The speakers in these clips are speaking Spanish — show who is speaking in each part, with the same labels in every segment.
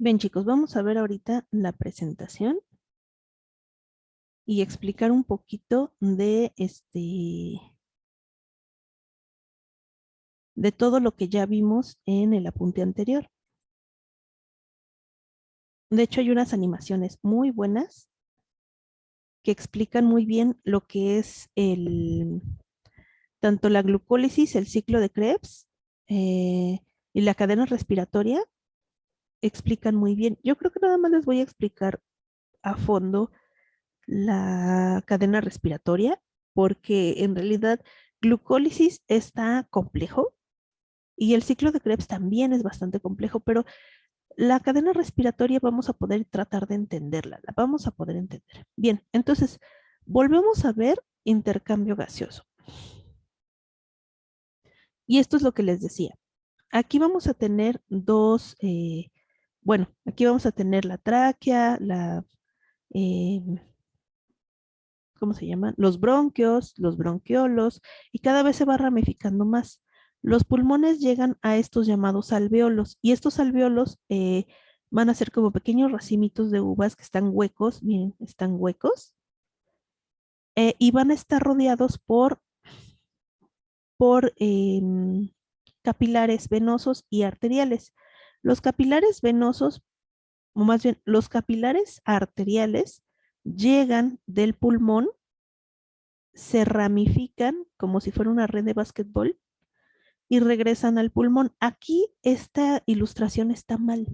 Speaker 1: Bien, chicos, vamos a ver ahorita la presentación y explicar un poquito de todo lo que ya vimos en el apunte anterior. De hecho, hay unas animaciones muy buenas que explican muy bien lo que es tanto la glucólisis, el ciclo de Krebs y la cadena respiratoria, explican muy bien. Yo creo que nada más les voy a explicar a fondo la cadena respiratoria, porque en realidad glucólisis está complejo y el ciclo de Krebs también es bastante complejo, pero la cadena respiratoria vamos a poder tratar de entenderla, la vamos a poder entender. Bien, entonces volvemos a ver intercambio gaseoso. Y esto es lo que les decía. Aquí vamos a tener bueno, aquí vamos a tener la tráquea, eh, ¿cómo se llaman? Los bronquios, los bronquiolos, y cada vez se va ramificando más. Los pulmones llegan a estos llamados alveolos, y estos alveolos van a ser como pequeños racimitos de uvas que están huecos, miren, están huecos, y van a estar rodeados por capilares venosos y arteriales. Los capilares venosos, o más bien, los capilares arteriales llegan del pulmón, se ramifican como si fuera una red de básquetbol y regresan al pulmón. Aquí esta ilustración está mal.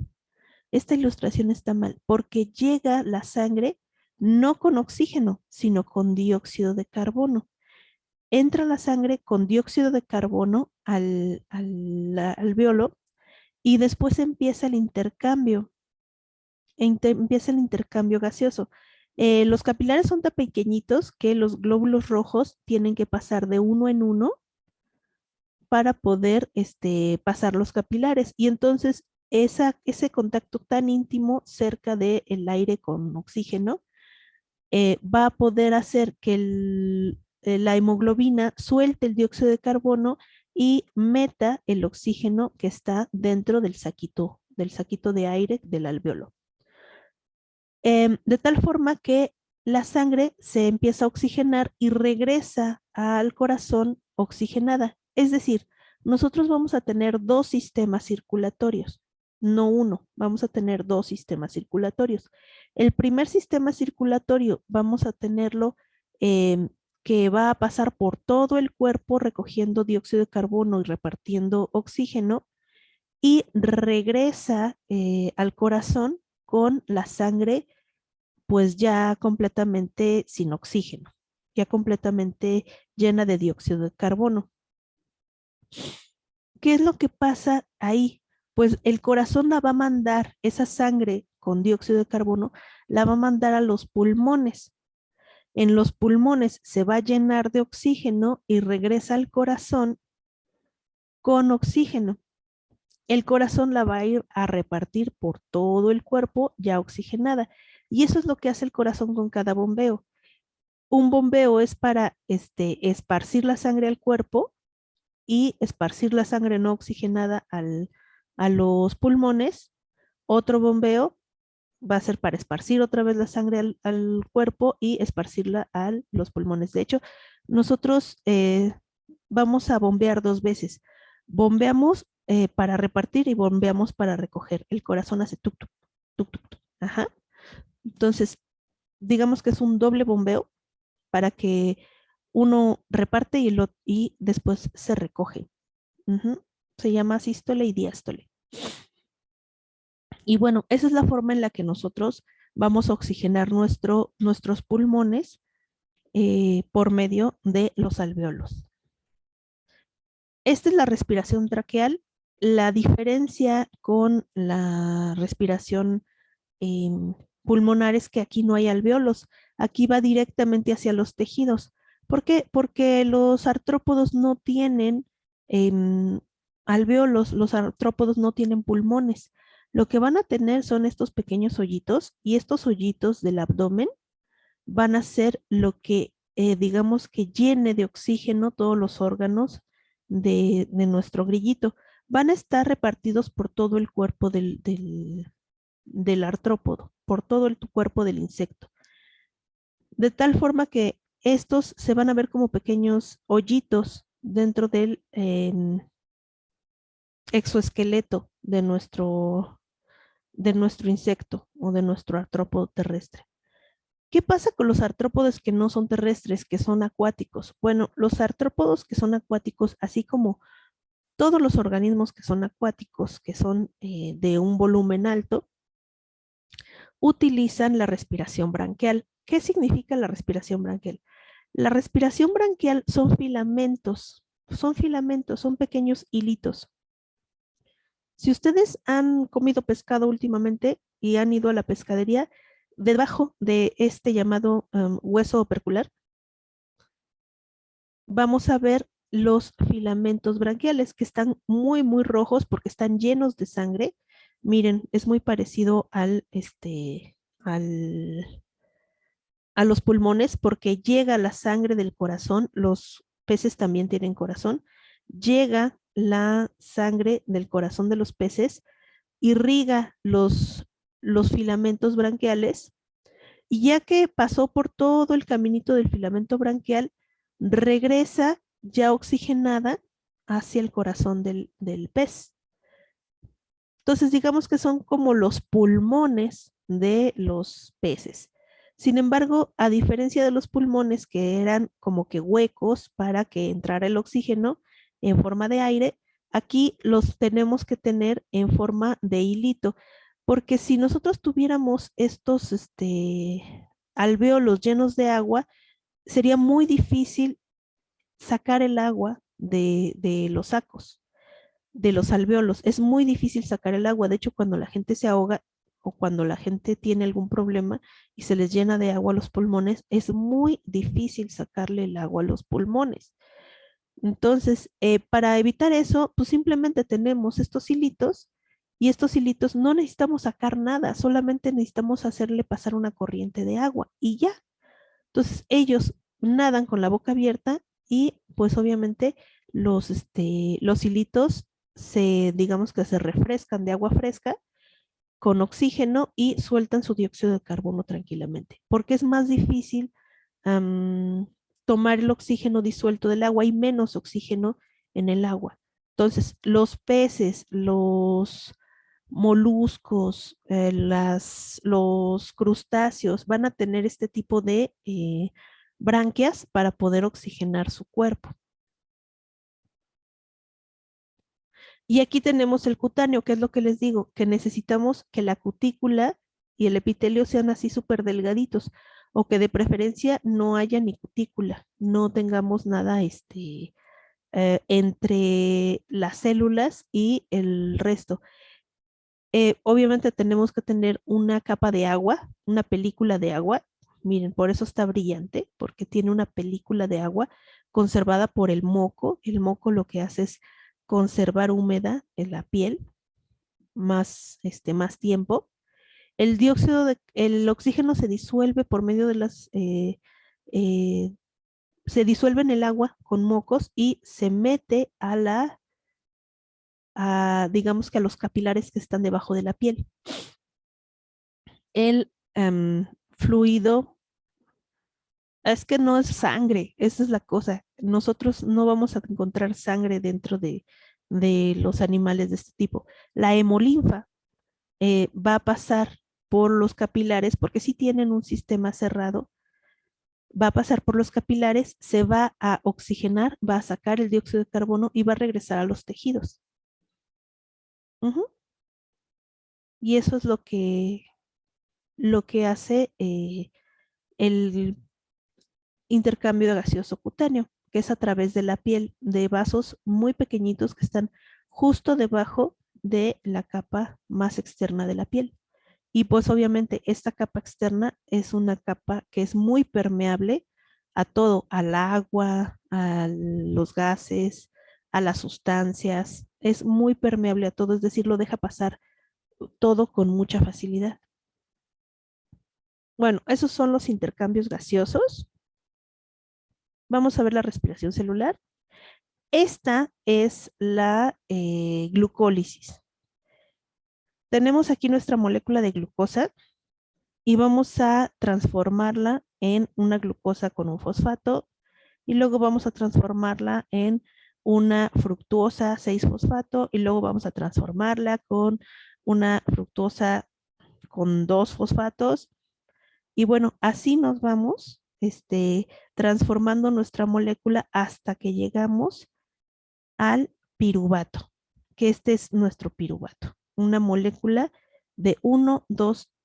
Speaker 1: Esta ilustración está mal porque llega la sangre no con oxígeno, sino con dióxido de carbono. Entra la sangre con dióxido de carbono al alveolo y después empieza el intercambio. Empieza el intercambio gaseoso. Los capilares son tan pequeñitos que los glóbulos rojos tienen que pasar de uno en uno para poder pasar los capilares. Y entonces ese contacto tan íntimo cerca del aire con oxígeno va a poder hacer que la hemoglobina suelte el dióxido de carbono y meta el oxígeno que está dentro del saquito de aire del alveolo. De tal forma que la sangre se empieza a oxigenar y regresa al corazón oxigenada. Es decir, nosotros vamos a tener dos sistemas circulatorios, no uno, vamos a tener dos sistemas circulatorios. El primer sistema circulatorio vamos a tenerlo que va a pasar por todo el cuerpo recogiendo dióxido de carbono y repartiendo oxígeno y regresa al corazón con la sangre pues ya completamente sin oxígeno, ya completamente llena de dióxido de carbono. ¿Qué es lo que pasa ahí? Pues el corazón la va a mandar, esa sangre con dióxido de carbono, la va a mandar a los pulmones. En los pulmones se va a llenar de oxígeno y regresa al corazón con oxígeno. El corazón la va a ir a repartir por todo el cuerpo ya oxigenada. Y eso es lo que hace el corazón con cada bombeo. Un bombeo es para esparcir la sangre al cuerpo y esparcir la sangre no oxigenada a los pulmones. Otro bombeo va a ser para esparcir otra vez la sangre al cuerpo y esparcirla a los pulmones. De hecho, nosotros vamos a bombear dos veces. Bombeamos para repartir y bombeamos para recoger. El corazón hace tuk, tuk, tuk, tuk, tuk. Ajá. Entonces, digamos que es un doble bombeo para que uno reparte y después se recoge. Ujú. Se llama sístole y diástole. Y bueno, esa es la forma en la que nosotros vamos a oxigenar nuestros pulmones por medio de los alveolos. Esta es la respiración traqueal. La diferencia con la respiración eh, pulmonar es que aquí no hay alveolos, aquí va directamente hacia los tejidos. ¿Por qué? Porque los artrópodos no tienen alveolos, los artrópodos no tienen pulmones. Lo que van a tener son estos pequeños hoyitos y estos hoyitos del abdomen van a ser lo que, digamos que llene de oxígeno todos los órganos de nuestro grillito. Van a estar repartidos por todo el cuerpo del artrópodo, por todo el cuerpo del insecto. De tal forma que estos se van a ver como pequeños hoyitos dentro del exoesqueleto de nuestro insecto o de nuestro artrópodo terrestre. ¿Qué pasa con los artrópodos que no son terrestres, que son acuáticos? Bueno, los artrópodos que son acuáticos, así como todos los organismos que son acuáticos, que son de un volumen alto, utilizan la respiración branquial. ¿Qué significa la respiración branquial? La respiración branquial son filamentos, son pequeños hilitos. Si ustedes han comido pescado últimamente y han ido a la pescadería, debajo de este llamado hueso opercular, vamos a ver los filamentos branquiales que están muy, muy rojos porque están llenos de sangre. Miren, es muy parecido a los pulmones porque llega la sangre del corazón, los peces también tienen corazón, llega la sangre del corazón de los peces, irriga los filamentos branquiales y ya que pasó por todo el caminito del filamento branquial, regresa ya oxigenada hacia el corazón del pez. Entonces, digamos que son como los pulmones de los peces. Sin embargo, a diferencia de los pulmones que eran como que huecos para que entrara el oxígeno en forma de aire, aquí los tenemos que tener en forma de hilito, porque si nosotros tuviéramos estos alvéolos llenos de agua, sería muy difícil sacar el agua de los sacos de los alvéolos. Es muy difícil sacar el agua. De hecho, cuando la gente se ahoga o cuando la gente tiene algún problema y se les llena de agua los pulmones, es muy difícil sacarle el agua a los pulmones. Entonces, para evitar eso, pues simplemente tenemos estos hilitos y estos hilitos no necesitamos sacar nada, solamente necesitamos hacerle pasar una corriente de agua y ya. Entonces, ellos nadan con la boca abierta y pues obviamente los hilitos digamos que se refrescan de agua fresca con oxígeno y sueltan su dióxido de carbono tranquilamente, porque es más difícil am, tomar el oxígeno disuelto del agua y menos oxígeno en el agua. Entonces, los peces, los moluscos, los crustáceos van a tener este tipo de branquias para poder oxigenar su cuerpo. Y aquí tenemos el cutáneo, que es lo que les digo, que necesitamos que la cutícula y el epitelio sean así súper delgaditos, o que de preferencia no haya ni cutícula, no tengamos nada entre las células y el resto. Obviamente tenemos que tener una capa de agua, una película de agua. Miren, por eso está brillante, porque tiene una película de agua conservada por el moco. El moco lo que hace es conservar húmeda en la piel más tiempo. El oxígeno se disuelve por medio de eh, se disuelve en el agua con mocos y se mete digamos que a los capilares que están debajo de la piel. El fluido, es que no es sangre, esa es la cosa. Nosotros no vamos a encontrar sangre dentro de los animales de este tipo. La hemolinfa va a pasar por los capilares, porque si tienen un sistema cerrado, va a pasar por los capilares, se va a oxigenar, va a sacar el dióxido de carbono y va a regresar a los tejidos. Ujú. Y eso es lo que hace el intercambio gaseoso cutáneo, que es a través de la piel, de vasos muy pequeñitos que están justo debajo de la capa más externa de la piel. Y pues obviamente esta capa externa es una capa que es muy permeable a todo, al agua, a los gases, a las sustancias, es muy permeable a todo, es decir, lo deja pasar todo con mucha facilidad. Bueno, esos son los intercambios gaseosos. Vamos a ver la respiración celular. Esta es la glucólisis. tenemos aquí nuestra molécula de glucosa y vamos a transformarla en una glucosa con un fosfato y luego vamos a transformarla en una fructuosa 6-fosfato y luego vamos a transformarla con una fructuosa con 2 fosfatos y bueno, así nos vamos transformando nuestra molécula hasta que llegamos al piruvato, que este es nuestro piruvato, una molécula de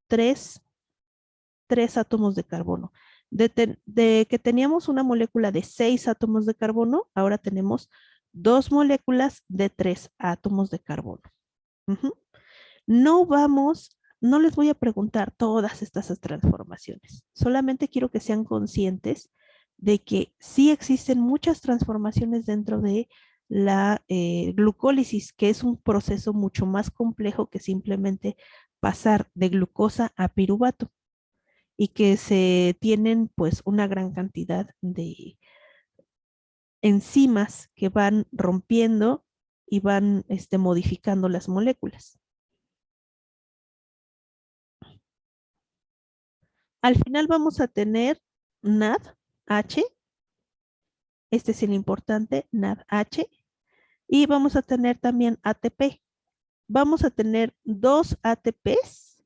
Speaker 1: 3 átomos de carbono. De que teníamos una molécula de 6 átomos de carbono, ahora tenemos 2 moléculas de 3 átomos de carbono. Ujú. No vamos, no les voy a preguntar todas estas transformaciones, solamente quiero que sean conscientes de que sí existen muchas transformaciones dentro de la glucólisis, que es un proceso mucho más complejo que simplemente pasar de glucosa a piruvato y que se tienen pues una gran cantidad de enzimas que van rompiendo y van modificando las moléculas. Al final vamos a tener NADH, este es el importante, NADH, y vamos a tener también ATP. Vamos a tener 2 ATPs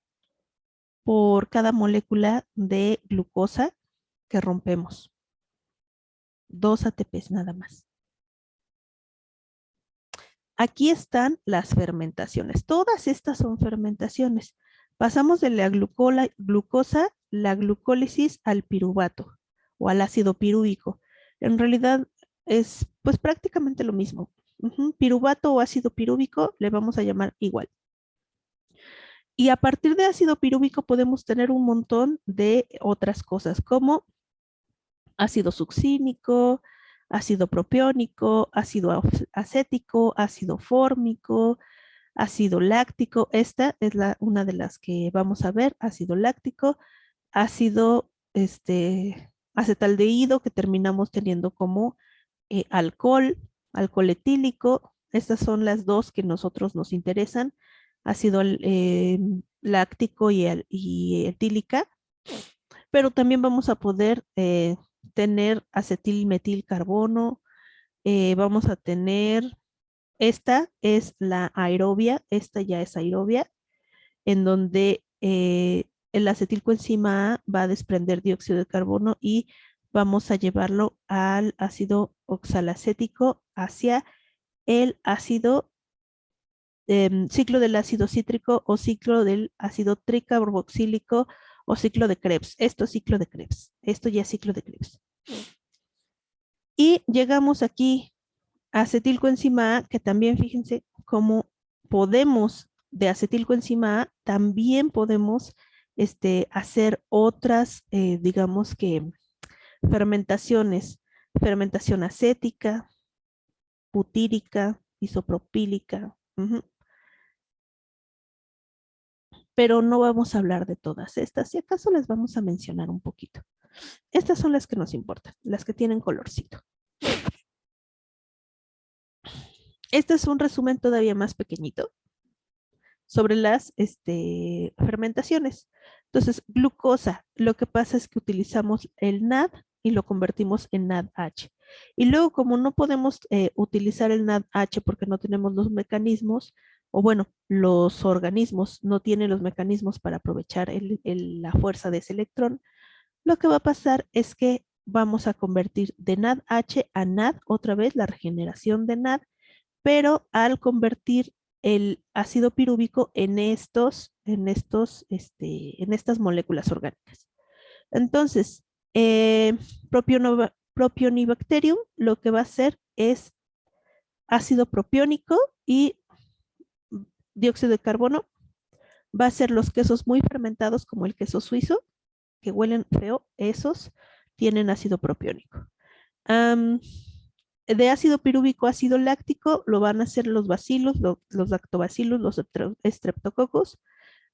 Speaker 1: por cada molécula de glucosa que rompemos. 2 ATPs nada más. Aquí están las fermentaciones. Todas estas son fermentaciones. Pasamos de la glucosa, la glucólisis al piruvato o al ácido pirúvico. En realidad es pues prácticamente lo mismo. Piruvato o ácido pirúvico le vamos a llamar igual. Y a partir de ácido pirúvico podemos tener un montón de otras cosas como ácido succínico, ácido propiónico, ácido acético, ácido fórmico, ácido láctico. Esta es una de las que vamos a ver, ácido láctico, ácido acetaldehído que terminamos teniendo como alcohol etílico. Estas son las dos que nosotros nos interesan, ácido láctico y etílica, pero también vamos a poder tener acetilmetilcarbono, vamos a tener, esta es la aerobia, esta ya es aerobia, en donde el acetilcoenzima A va a desprender dióxido de carbono y vamos a llevarlo al ácido oxalacético hacia el ácido, ciclo del ácido cítrico o ciclo del ácido tricarboxílico o ciclo de Krebs. Esto es ciclo de Krebs. Esto ya es ciclo de Krebs. Y llegamos aquí a acetilcoenzima A, que también fíjense cómo podemos, de acetilcoenzima A, también podemos hacer otras, digamos que, fermentaciones. Fermentación acética, butírica, isopropílica. Pero no vamos a hablar de todas estas, si acaso las vamos a mencionar un poquito. Estas son las que nos importan, las que tienen colorcito. Este es un resumen todavía más pequeñito sobre las fermentaciones. Entonces, glucosa, lo que pasa es que utilizamos el NAD y lo convertimos en NADH. Y luego, como no podemos utilizar el NADH porque no tenemos los mecanismos, o bueno, los organismos no tienen los mecanismos para aprovechar la fuerza de ese electrón, lo que va a pasar es que vamos a convertir de NADH a NAD otra vez, la regeneración de NAD, pero al convertir el ácido pirúvico en estas moléculas orgánicas. Entonces, Propionibacterium lo que va a hacer es ácido propiónico y dióxido de carbono. Va a ser los quesos muy fermentados como el queso suizo, que huelen feo, esos tienen ácido propiónico. De ácido pirúvico a ácido láctico lo van a hacer los bacilos, los lactobacilos, los estreptococos.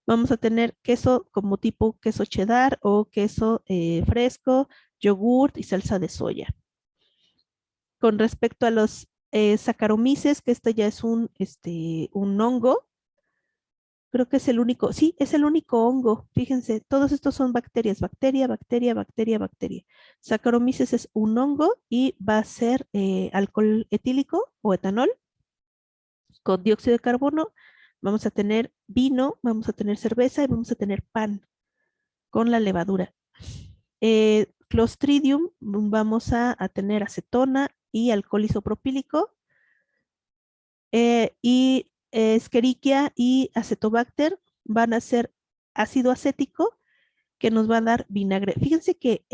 Speaker 1: Vamos a tener queso como tipo queso cheddar o queso fresco, yogurt y salsa de soya. Con respecto a los Saccharomyces, que este ya es un hongo, Creo que es el único, sí, es el único hongo. Fíjense, todos estos son bacterias, bacteria, bacteria, bacteria, bacteria. Saccharomyces es un hongo y va a ser alcohol etílico o etanol con dióxido de carbono. Vamos a tener vino, vamos a tener cerveza y vamos a tener pan con la levadura. Clostridium, vamos a tener acetona y alcohol isopropílico. Y Escherichia y Acetobacter van a ser ácido acético que nos va a dar vinagre. Fíjense que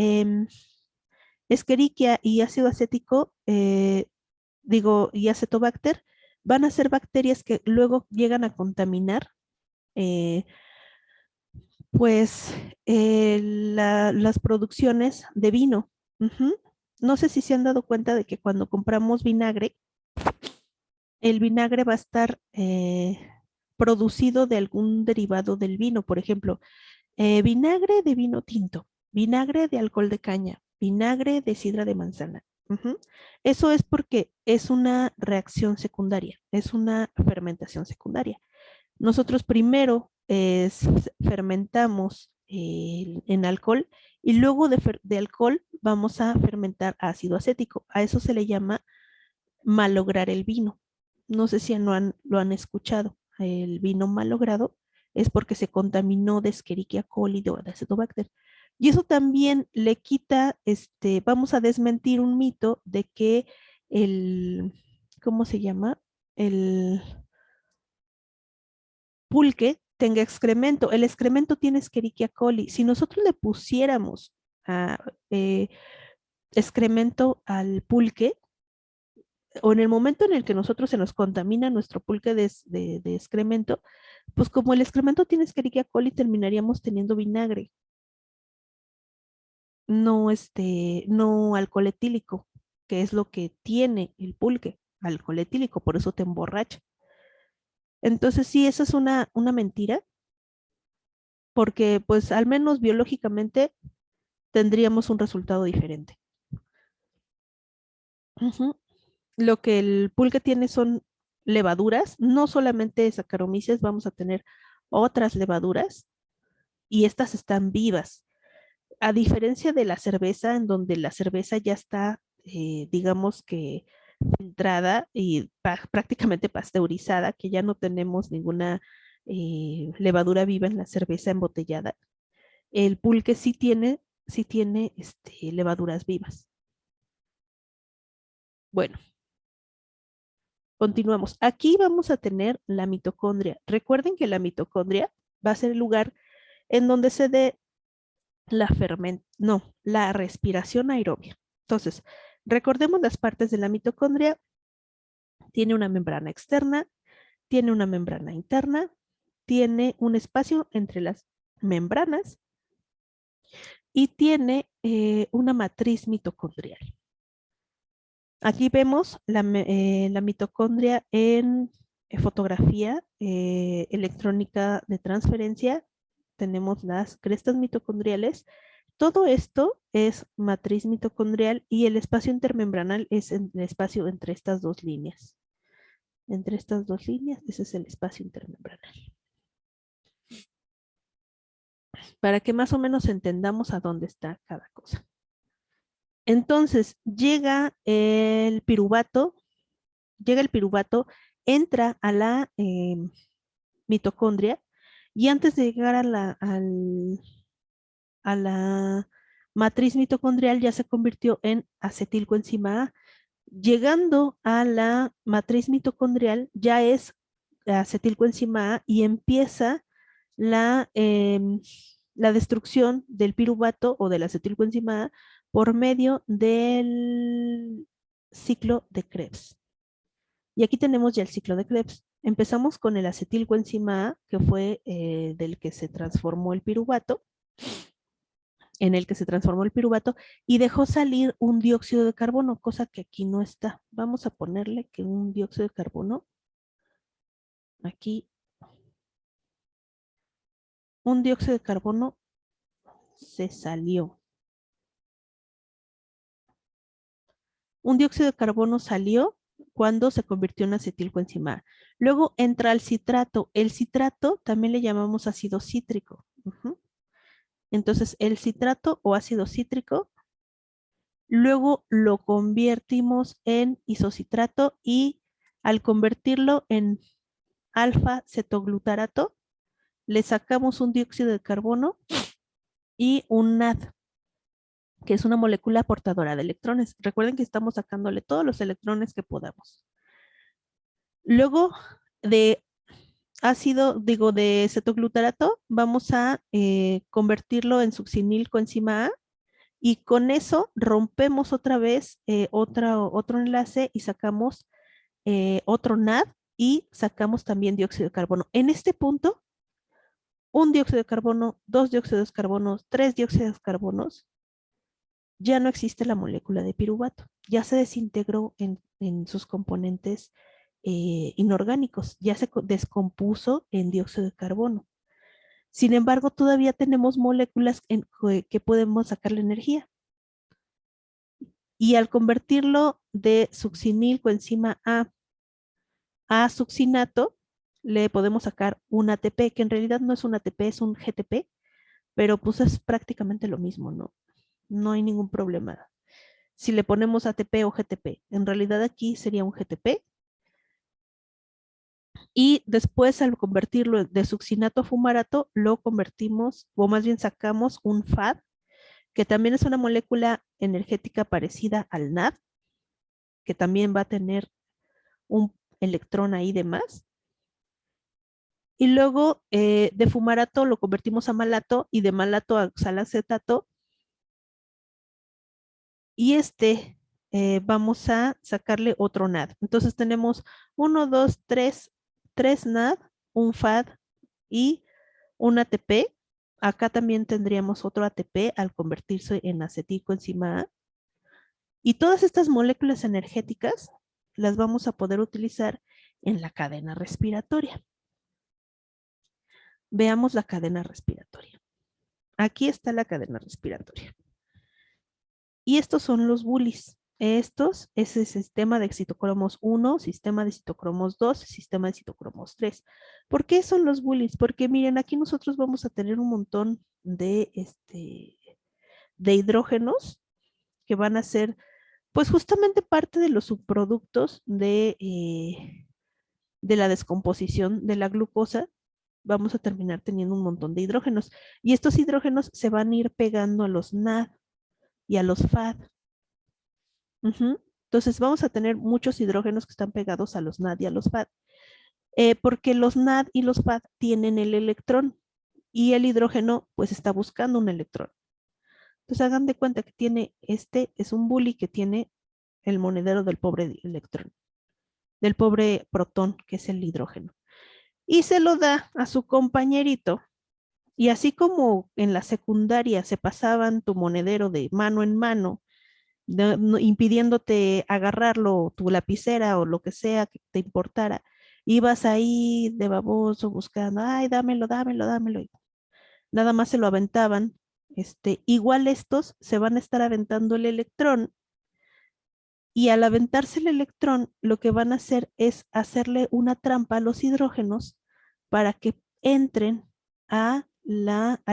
Speaker 1: Escherichia y ácido acético, y Acetobacter van a ser bacterias que luego llegan a contaminar eh, pues las producciones de vino. Ujú. No sé si se han dado cuenta de que cuando compramos vinagre, el vinagre va a estar producido de algún derivado del vino, por ejemplo, vinagre de vino tinto, vinagre de alcohol de caña, vinagre de sidra de manzana. Ujú. Eso es porque es una reacción secundaria, es una fermentación secundaria. Nosotros primero fermentamos en alcohol y luego de alcohol vamos a fermentar ácido acético. A eso se le llama malograr el vino. No sé si lo han escuchado. El vino malogrado es porque se contaminó de Escherichia coli, de Acetobacter. Y eso también le quita, vamos a desmentir un mito de que el, ¿cómo se llama? El pulque tenga excremento. El excremento tiene Escherichia coli. Si nosotros le pusiéramos a, eh, excremento al pulque, o en el momento en el que nosotros se nos contamina nuestro pulque de excremento, pues como el excremento tiene Escherichia coli, terminaríamos teniendo vinagre, no no alcohol etílico, que es lo que tiene el pulque, alcohol etílico, por eso te emborracha. Entonces sí, esa es una mentira, porque pues al menos biológicamente tendríamos un resultado diferente. Ujú. Lo que el pulque tiene son levaduras, no solamente Saccharomyces, vamos a tener otras levaduras y estas están vivas. A diferencia de la cerveza, en donde la cerveza ya está, digamos que filtrada y prácticamente pasteurizada, que ya no tenemos ninguna levadura viva en la cerveza embotellada. El pulque sí tiene levaduras vivas. Bueno, continuamos. Aquí vamos a tener la mitocondria. Recuerden que la mitocondria va a ser el lugar en donde se dé la respiración aerobia. Entonces, recordemos las partes de la mitocondria. Tiene una membrana externa, tiene una membrana interna, tiene un espacio entre las membranas y tiene una matriz mitocondrial. Aquí vemos la mitocondria en fotografía electrónica de transferencia. Tenemos las crestas mitocondriales. Todo esto es matriz mitocondrial y el espacio intermembranal es el espacio entre estas dos líneas. Entre estas dos líneas, ese es el espacio intermembranal. Para que más o menos entendamos a dónde está cada cosa. Entonces, llega el piruvato, entra a la mitocondria y antes de llegar a la matriz mitocondrial ya se convirtió en acetilcoenzima A. Llegando a la matriz mitocondrial ya es acetilcoenzima A y empieza la destrucción del piruvato o de la acetilcoenzima A por medio del ciclo de Krebs. Y aquí tenemos ya el ciclo de Krebs. Empezamos con el acetilcoenzima A, que fue del que se transformó el piruvato, en el que se transformó el piruvato, y dejó salir un dióxido de carbono, cosa que aquí no está. Vamos a ponerle que un dióxido de carbono, aquí, un dióxido de carbono se salió. Un dióxido de carbono salió cuando se convirtió en acetilcoenzima A. Luego entra el citrato. El citrato también le llamamos ácido cítrico. Entonces, el citrato o ácido cítrico, luego lo convertimos en isocitrato y al convertirlo en alfa-cetoglutarato, le sacamos un dióxido de carbono y un NAD, que es una molécula portadora de electrones. Recuerden que estamos sacándole todos los electrones que podamos. Luego de de cetoglutarato, vamos a convertirlo en succinilcoenzima A y con eso rompemos otra vez otro enlace y sacamos otro NAD y sacamos también dióxido de carbono. En este punto, un dióxido de carbono, dos dióxidos de carbono, tres dióxidos de carbono, ya no existe la molécula de piruvato, ya se desintegró en sus componentes inorgánicos, ya se descompuso en dióxido de carbono. Sin embargo, todavía tenemos moléculas que podemos sacar la energía. Y al convertirlo de succinilcoenzima a succinato, le podemos sacar un ATP, que en realidad no es un ATP, es un GTP, pero pues es prácticamente lo mismo, ¿no? No hay ningún problema. Si le ponemos ATP o GTP, en realidad aquí sería un GTP. Y después al convertirlo de succinato a fumarato, lo convertimos, o más bien sacamos un FAD, que también es una molécula energética parecida al NAD, que también va a tener un electrón ahí de más. Y luego de fumarato lo convertimos a malato y de malato a oxalacetato. Y vamos a sacarle otro NAD. Entonces tenemos 1, 2, 3, 3 NAD, un FAD y un ATP. Acá también tendríamos otro ATP al convertirse en acetilcoenzima A. Y todas estas moléculas energéticas las vamos a poder utilizar en la cadena respiratoria. Veamos la cadena respiratoria. Aquí está la cadena respiratoria. Y estos son los bullies. Estos es el sistema de citocromos 1, sistema de citocromos 2, sistema de citocromos 3. ¿Por qué son los bullies? Porque miren, aquí nosotros vamos a tener un montón de hidrógenos que van a ser, pues justamente parte de los subproductos de la descomposición de la glucosa. Vamos a terminar teniendo un montón de hidrógenos. Y estos hidrógenos se van a ir pegando a los NAD y a los FAD. Entonces vamos a tener muchos hidrógenos que están pegados a los NAD y a los FAD, porque los NAD y los FAD tienen el electrón y el hidrógeno pues está buscando un electrón. Entonces hagan de cuenta que es un bully que tiene el monedero del pobre electrón, del pobre protón, que es el hidrógeno. Y se lo da a su compañerito. Y así como en la secundaria se pasaban tu monedero de mano en mano, impidiéndote agarrarlo, tu lapicera o lo que sea que te importara, ibas ahí de baboso buscando, ay, dámelo, dámelo, dámelo. Y nada más se lo aventaban. Igual estos se van a estar aventando el electrón y al aventarse el electrón, lo que van a hacer es hacerle una trampa a los hidrógenos para que entren al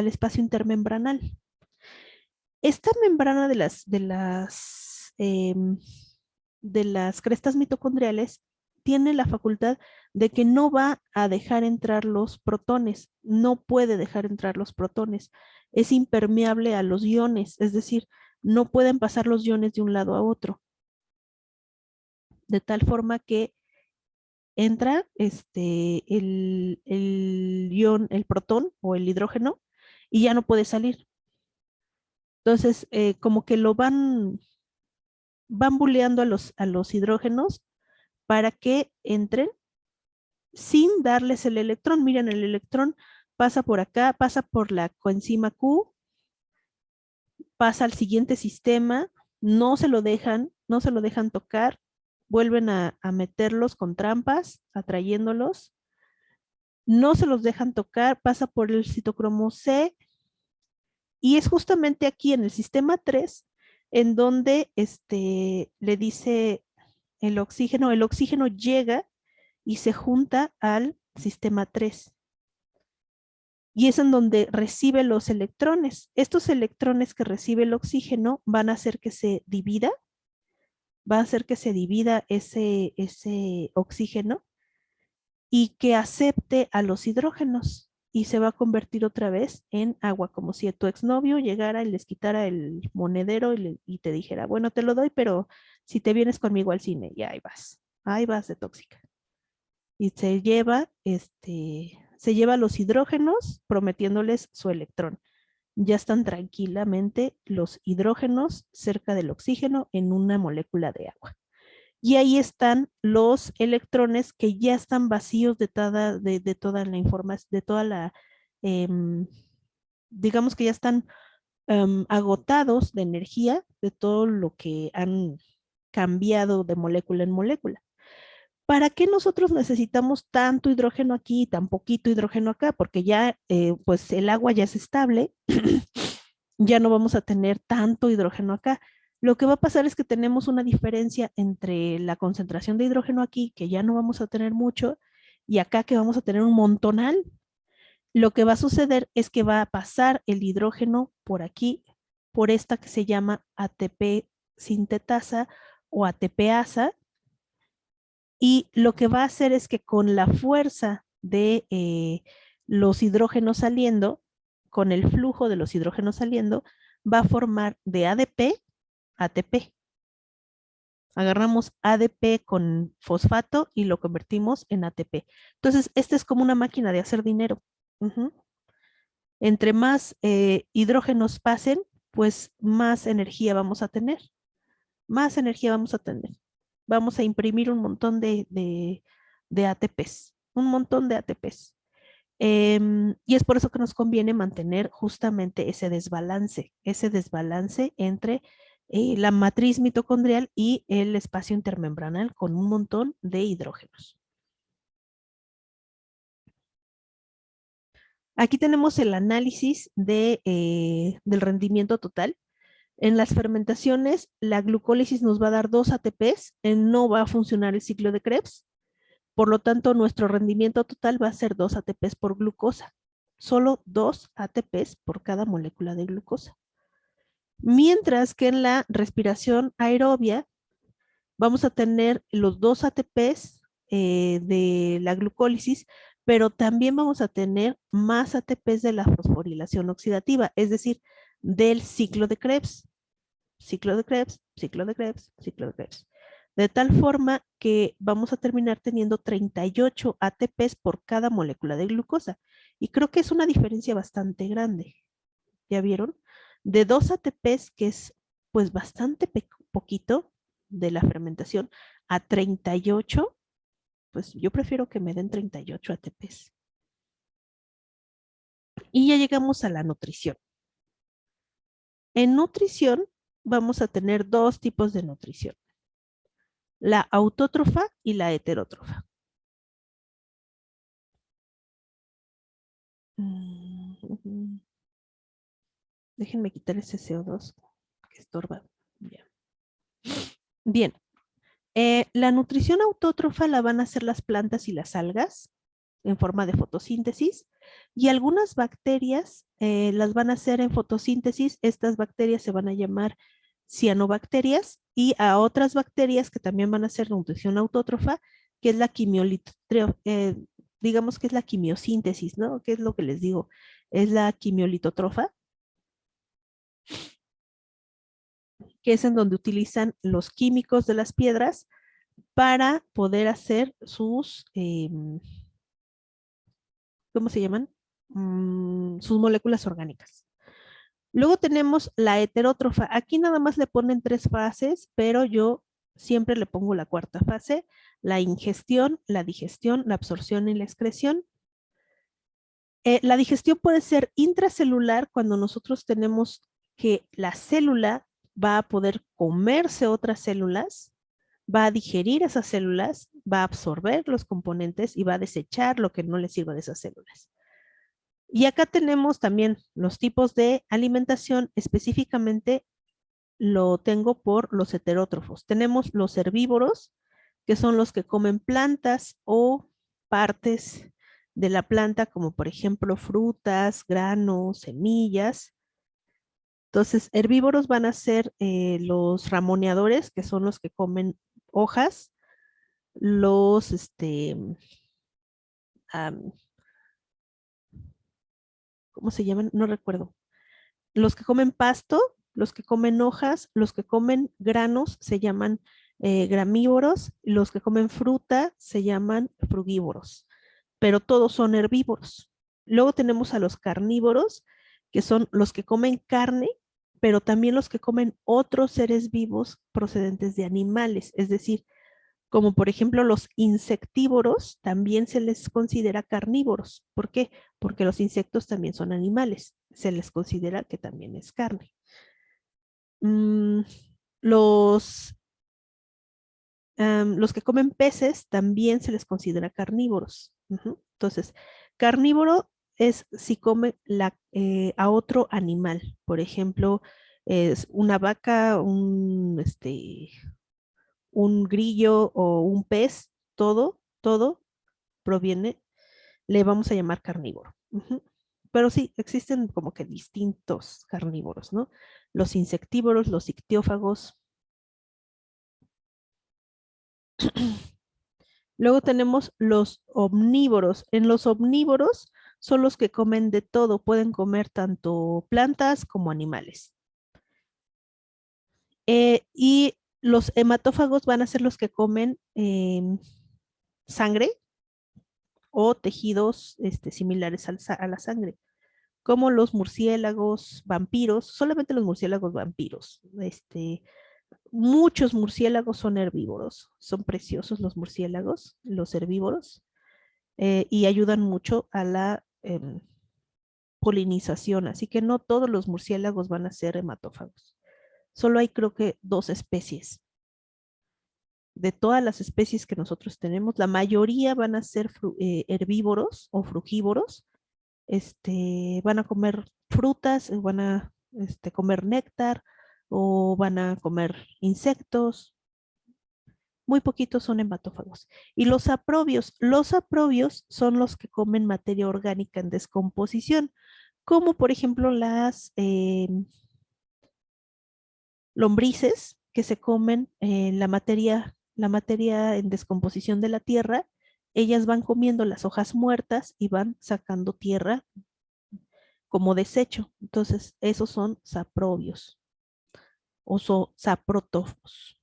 Speaker 1: espacio intermembranal. Esta membrana de las crestas mitocondriales tiene la facultad de que no va a dejar entrar los protones, no puede dejar entrar los protones, es impermeable a los iones, es decir, no pueden pasar los iones de un lado a otro, de tal forma que entra el ion, el protón o el hidrógeno y ya no puede salir. Entonces, como que van buleando a los hidrógenos para que entren sin darles el electrón. Miren, el electrón pasa por acá, pasa por la coenzima Q, pasa al siguiente sistema, no se lo dejan tocar, vuelven a meterlos con trampas, atrayéndolos, no se los dejan tocar, pasa por el citocromo C, y es justamente aquí en el sistema 3 en donde le dice el oxígeno llega y se junta al sistema 3. Y es en donde recibe los electrones. Estos electrones que recibe el oxígeno van a hacer que se divida, va a hacer que se divida ese oxígeno y que acepte a los hidrógenos y se va a convertir otra vez en agua, como si tu exnovio llegara y les quitara el monedero y te dijera, bueno, te lo doy, pero si te vienes conmigo al cine, y ahí vas de tóxica. Y se lleva los hidrógenos prometiéndoles su electrón. Ya están tranquilamente los hidrógenos cerca del oxígeno en una molécula de agua. Y ahí están los electrones que ya están vacíos de toda la información, de toda la, digamos que ya están agotados de energía de todo lo que han cambiado de molécula en molécula. ¿Para qué nosotros necesitamos tanto hidrógeno aquí y tan poquito hidrógeno acá? Porque ya, pues el agua ya es estable, ya no vamos a tener tanto hidrógeno acá. Lo que va a pasar es que tenemos una diferencia entre la concentración de hidrógeno aquí, que ya no vamos a tener mucho, y acá que vamos a tener un montonal. Lo que va a suceder es que va a pasar el hidrógeno por aquí, por esta que se llama ATP sintetasa o ATPasa, y lo que va a hacer es que con la fuerza de los hidrógenos saliendo, con el flujo de los hidrógenos saliendo, va a formar de ADP ATP. Agarramos ADP con fosfato y lo convertimos en ATP. Entonces, esta es como una máquina de hacer dinero. Entre más hidrógenos pasen, pues más energía vamos a tener. Más energía vamos a tener. Vamos a imprimir un montón de ATPs. Un montón de ATPs. Y es por eso que nos conviene mantener justamente ese desbalance entre la matriz mitocondrial y el espacio intermembranal con un montón de hidrógenos. Aquí tenemos el análisis del rendimiento total. En las fermentaciones, la glucólisis nos va a dar 2 ATPs, no va a funcionar el ciclo de Krebs. Por lo tanto, nuestro rendimiento total va a ser 2 ATPs por glucosa. Solo 2 ATPs por cada molécula de glucosa. Mientras que en la respiración aerobia vamos a tener los 2 ATPs de la glucólisis, pero también vamos a tener más ATPs de la fosforilación oxidativa, es decir, del ciclo de Krebs. Ciclo de Krebs, ciclo de Krebs, ciclo de Krebs. De tal forma que vamos a terminar teniendo 38 ATPs por cada molécula de glucosa. Y creo que es una diferencia bastante grande. ¿Ya vieron? De 2 ATPs, que es pues bastante poquito de la fermentación, a 38, pues yo prefiero que me den 38 ATPs. Y ya llegamos a la nutrición. En nutrición vamos a tener 2 tipos de nutrición. La autótrofa y la heterótrofa. Déjenme quitar ese CO2 que estorba. Bien. La nutrición autótrofa la van a hacer las plantas y las algas en forma de fotosíntesis y algunas bacterias las van a hacer en fotosíntesis. Estas bacterias se van a llamar cianobacterias y a otras bacterias que también van a hacer nutrición autótrofa, que es la digamos que es la quimiosíntesis, ¿no? ¿Qué es lo que les digo? Es la quimiolitotrofa, que es en donde utilizan los químicos de las piedras para poder hacer sus, ¿cómo se llaman? Sus moléculas orgánicas. Luego tenemos la heterótrofa. Aquí nada más le ponen 3 fases, pero yo siempre le pongo la 4ª fase, la ingestión, la digestión, la absorción y la excreción. La digestión puede ser intracelular cuando nosotros tenemos que la célula va a poder comerse otras células, va a digerir esas células, va a absorber los componentes y va a desechar lo que no le sirva de esas células. Y acá tenemos también los tipos de alimentación, específicamente lo tengo por los heterótrofos. Tenemos los herbívoros, que son los que comen plantas o partes de la planta, como por ejemplo frutas, granos, semillas. Entonces, herbívoros van a ser los ramoneadores, que son los que comen hojas, los, am, ¿cómo se llaman? No recuerdo. Los que comen pasto, los que comen hojas, los que comen granos se llaman gramívoros, los que comen fruta se llaman frugívoros, pero todos son herbívoros. Luego tenemos a los carnívoros, que son los que comen carne, pero también los que comen otros seres vivos procedentes de animales, es decir, como por ejemplo los insectívoros, también se les considera carnívoros. ¿Por qué? Porque los insectos también son animales, se les considera que también es carne. Mm, los, los que comen peces también se les considera carnívoros. Ujú. Entonces, carnívoro es si come a otro animal, por ejemplo, es una vaca, un grillo o un pez, todo proviene, le vamos a llamar carnívoro. Ujú. Pero sí, existen como que distintos carnívoros, ¿no? Los insectívoros, los ictiófagos. Luego tenemos los omnívoros. En los omnívoros son los que comen de todo, pueden comer tanto plantas como animales. Y los hematófagos van a ser los que comen sangre o tejidos similares a la sangre, como los murciélagos, vampiros, solamente los murciélagos vampiros. Muchos murciélagos son herbívoros, son preciosos los murciélagos, los herbívoros, y ayudan mucho a la polinización, así que no todos los murciélagos van a ser hematófagos. Solo hay creo que dos especies. De todas las especies que nosotros tenemos, la mayoría van a ser herbívoros o frugívoros, van a comer frutas, van a comer néctar o van a comer insectos. Muy poquitos son hematófagos. Y los aprobios son los que comen materia orgánica en descomposición, como por ejemplo las lombrices que se comen la materia en descomposición de la tierra. Ellas van comiendo las hojas muertas y van sacando tierra como desecho. Entonces, esos son saprobios o saprotófagos.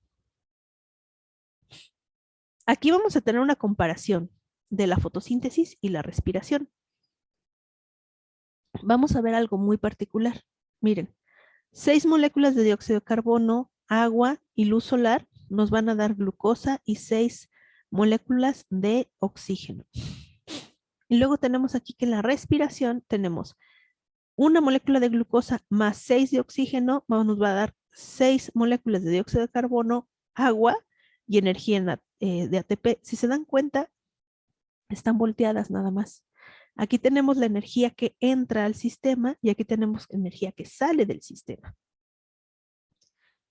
Speaker 1: Aquí vamos a tener una comparación de la fotosíntesis y la respiración. Vamos a ver algo muy particular. Miren, 6 moléculas de dióxido de carbono, agua y luz solar nos van a dar glucosa y 6 moléculas de oxígeno. Y luego tenemos aquí que en la respiración tenemos una molécula de glucosa más 6 de oxígeno, nos va a dar 6 moléculas de dióxido de carbono, agua y energía de ATP. Si se dan cuenta, están volteadas nada más. Aquí tenemos la energía que entra al sistema y aquí tenemos energía que sale del sistema.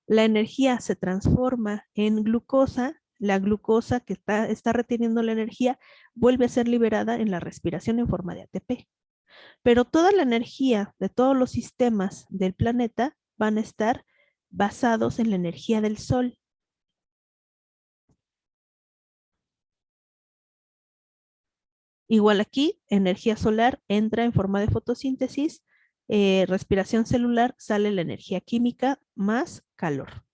Speaker 1: La energía se transforma en glucosa, la glucosa que está reteniendo la energía vuelve a ser liberada en la respiración en forma de ATP. Pero toda la energía de todos los sistemas del planeta van a estar basados en la energía del sol. Igual aquí, energía solar entra en forma de fotosíntesis, respiración celular, sale la energía química más calor.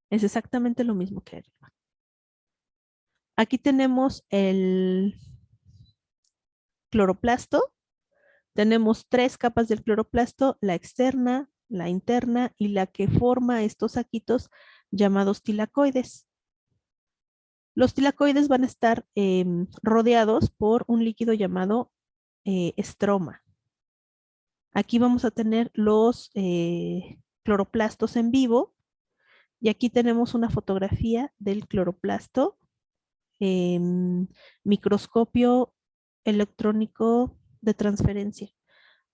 Speaker 1: Es exactamente lo mismo que arriba. Aquí tenemos el cloroplasto. Tenemos 3 capas del cloroplasto, la externa, la interna y la que forma estos saquitos llamados tilacoides. Los tilacoides van a estar rodeados por un líquido llamado estroma. Aquí vamos a tener los cloroplastos en vivo y aquí tenemos una fotografía del cloroplasto en microscopio electrónico de transferencia,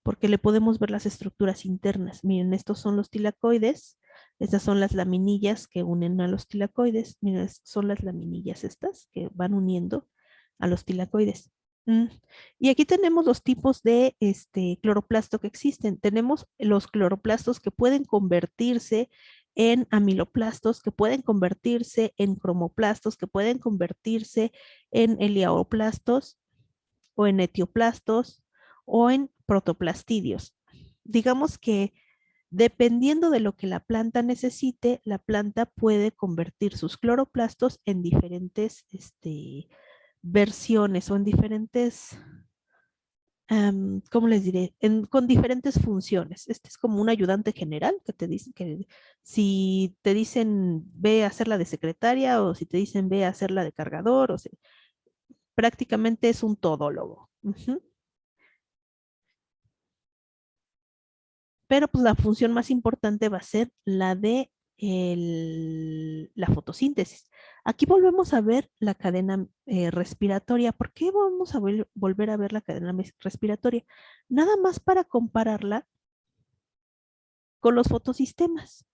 Speaker 1: porque le podemos ver las estructuras internas. Miren, estos son los tilacoides, Estas son las laminillas que unen a los tilacoides. Mira, son las laminillas estas que van uniendo a los tilacoides. Mm. Y aquí tenemos los tipos de cloroplasto que existen. Tenemos los cloroplastos que pueden convertirse en amiloplastos, que pueden convertirse en cromoplastos, que pueden convertirse en helioplastos o en etioplastos o en protoplastidios. Digamos que dependiendo de lo que la planta necesite, la planta puede convertir sus cloroplastos en diferentes versiones o en diferentes, ¿cómo les diré? Con diferentes funciones. Este es como un ayudante general que te dice que si te dicen ve a hacerla de secretaria o si te dicen ve a hacerla de cargador, o sea, prácticamente es un todólogo. Ujú. Pero pues la función más importante va a ser la de la fotosíntesis. Aquí volvemos a ver la cadena respiratoria. ¿Por qué vamos a volver a ver la cadena respiratoria? Nada más para compararla con los fotosistemas.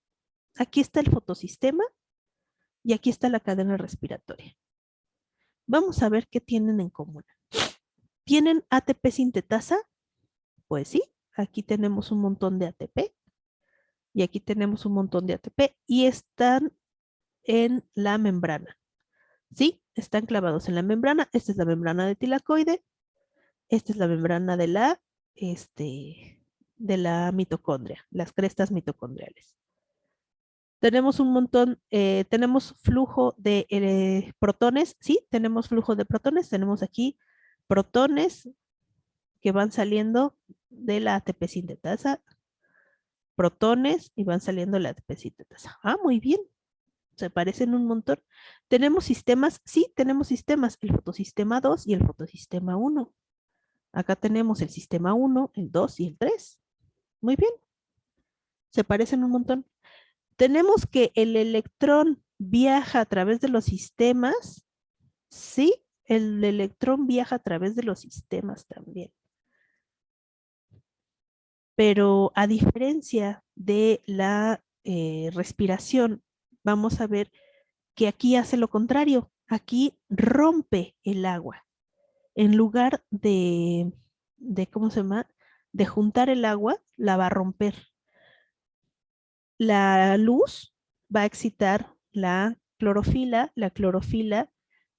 Speaker 1: Aquí está el fotosistema y aquí está la cadena respiratoria. Vamos a ver qué tienen en común. ¿Tienen ATP sintetasa? Pues sí, aquí tenemos un montón de ATP y aquí tenemos un montón de ATP y están en la membrana. ¿Sí? Están clavados en la membrana. Esta es la membrana de tilacoide. Esta es la membrana de la mitocondria, las crestas mitocondriales. Tenemos un montón, tenemos flujo de protones, sí, tenemos flujo de protones, tenemos aquí protones que van saliendo de la ATP sintetasa, protones y van saliendo de la ATP sintetasa. Ah, muy bien, se parecen un montón. ¿Tenemos sistemas? Sí, tenemos sistemas, el fotosistema 2 y el fotosistema 1. Acá tenemos el sistema 1, el 2 y el 3. Muy bien, se parecen un montón. Tenemos que el electrón viaja a través de los sistemas. Sí, el electrón viaja a través de los sistemas también. Pero a diferencia de la respiración, vamos a ver que aquí hace lo contrario. Aquí rompe el agua. En lugar ¿cómo se llama? De juntar el agua, la va a romper. La luz va a excitar la clorofila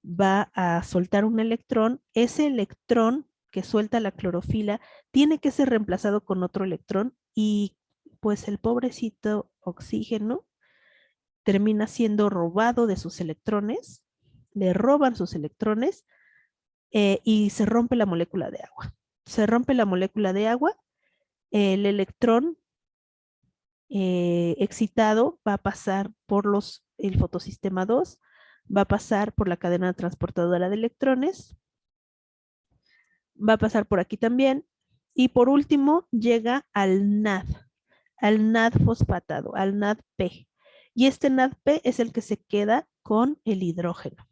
Speaker 1: va a soltar un electrón, ese electrón que suelta la clorofila tiene que ser reemplazado con otro electrón y pues el pobrecito oxígeno termina siendo robado de sus electrones, le roban sus electrones y se rompe la molécula de agua. Se rompe la molécula de agua, el electrón excitado va a pasar por el fotosistema 2, va a pasar por la cadena transportadora de electrones, va a pasar por aquí también, y por último llega al NAD fosfatado, al NADP. Y este NADP es el que se queda con el hidrógeno.